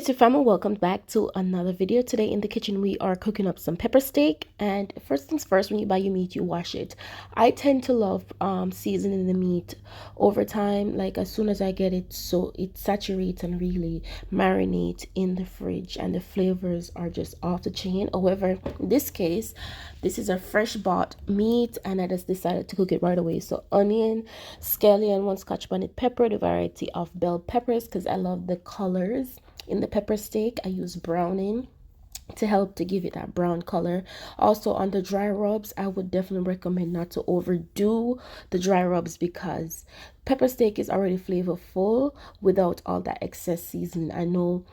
YouTube family, welcome back to another video. Today in the kitchen we are cooking up some pepper steak. And first things first, when you buy your meat, you wash it. I tend to love seasoning the meat over time, like as soon as I get it, so it saturates and really marinates in the fridge and the flavors are just off the chain. However, in this case, this is a fresh bought meat and I just decided to cook it right away. So onion, scallion, one scotch bonnet pepper, the variety of bell peppers, because I love the colors in the pepper steak. I use browning to help to give it that brown color. Also on the dry rubs, I would definitely recommend not to overdo the dry rubs because pepper steak is already flavorful without all that excess seasoning. I know,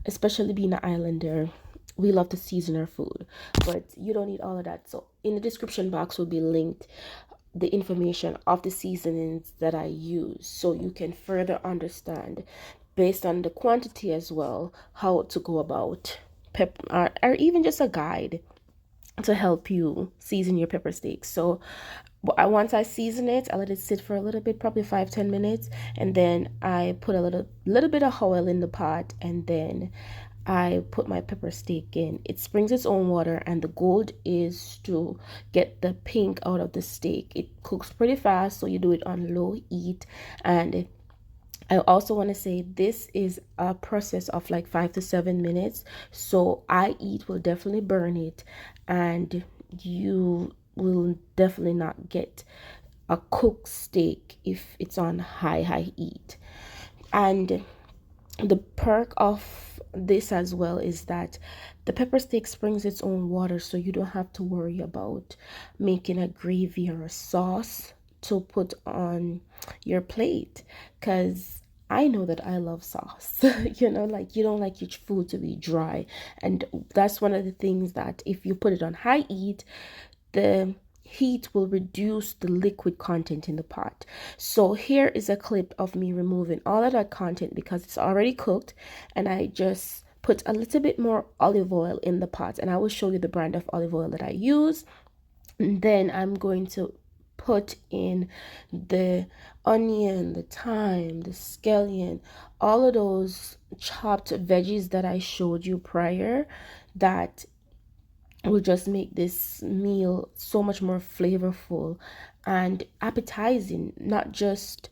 especially being an islander, we love to season our food, but you don't need all of that. So in the description box will be linked the information of the seasonings that I use so you can further understand based on the quantity as well how to go about or even just a guide to help you season your pepper steak. So once I season it, I let it sit for a little bit, probably 5-10 minutes, and then I put a little bit of oil in the pot, and then I put my pepper steak in. It springs its own water, and the goal is to get the pink out of the steak. It cooks pretty fast, so you do it on low heat. And I also want to say this is a process of like 5 to 7 minutes, so heat will definitely burn it, and you will definitely not get a cooked steak if it's on high heat. And the perk of this as well is that the pepper steak springs its own water, so you don't have to worry about making a gravy or a sauce to put on your plate, because I know that I love sauce. Like you don't like your food to be dry, and that's one of the things that if you put it on high heat, the heat will reduce the liquid content in the pot. So here is a clip of me removing all of that content because it's already cooked, and I just put a little bit more olive oil in the pot, and I will show you the brand of olive oil that I use. And then I'm going to put in the onion, the thyme, the scallion, all of those chopped veggies that I showed you prior, that will just make this meal so much more flavorful and appetizing, not just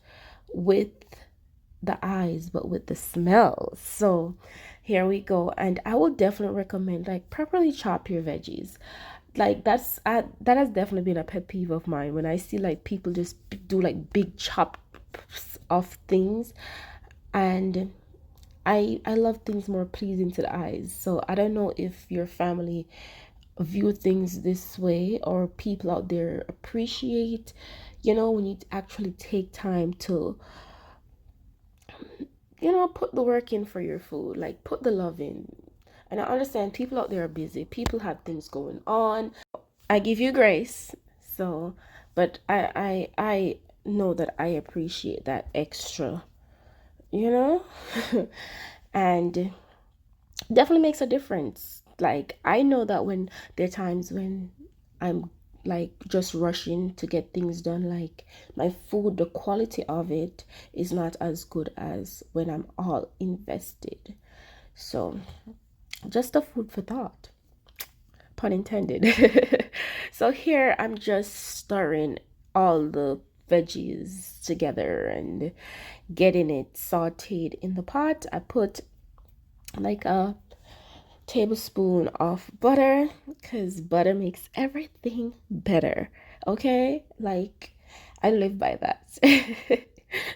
with the eyes but with the smell. So here we go. And I would definitely recommend, like, properly chop your veggies. Like that has definitely been a pet peeve of mine when I see like people just do like big chops of things, and I love things more pleasing to the eyes. So I don't know if your family view things this way, or people out there appreciate, when you actually take time to, put the work in for your food, like put the love in. And I understand people out there are busy, people have things going on. I give you grace. So, but I know that I appreciate that extra, you know? And definitely makes a difference. Like I know that when there are times when I'm like just rushing to get things done, like my food, the quality of it is not as good as when I'm all invested. So just a food for thought, pun intended. So here I'm just stirring all the veggies together and getting it sauteed in the pot. I put like a tablespoon of butter, because butter makes everything better. Okay, like I live by that.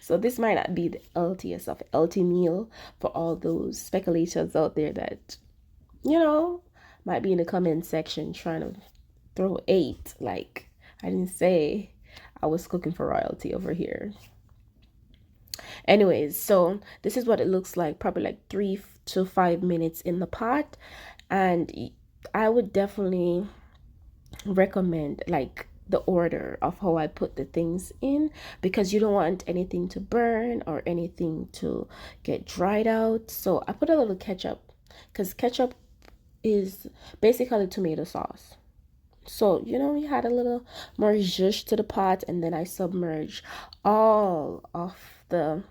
So this might not be the healthiest of healthy meal for all those speculators out there that might be in the comment section trying to throw 8. Like, I didn't say I was cooking for royalty over here. Anyways, so this is what it looks like, probably like 3 to 5 minutes in the pot. And I would definitely recommend like the order of how I put the things in, because you don't want anything to burn or anything to get dried out. So I put a little ketchup, because ketchup is basically tomato sauce. So, we had a little more zhuzh to the pot, and then I submerge all of the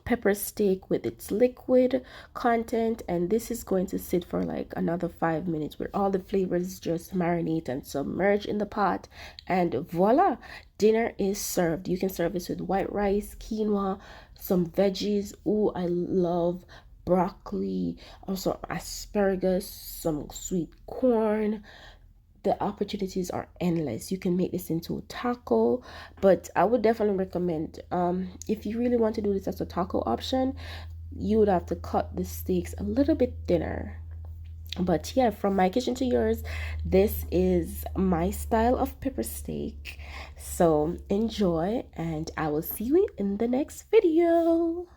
pepper steak with its liquid content, and this is going to sit for like another 5 minutes where all the flavors just marinate and submerge in the pot, and voila, dinner is served. You can serve this with white rice, quinoa, some veggies. Oh, I love broccoli, also asparagus, some sweet corn. The opportunities are endless. You can make this into a taco, but I would definitely recommend, if you really want to do this as a taco option, you would have to cut the steaks a little bit thinner. But yeah, from my kitchen to yours, this is my style of pepper steak. So enjoy, and I will see you in the next video.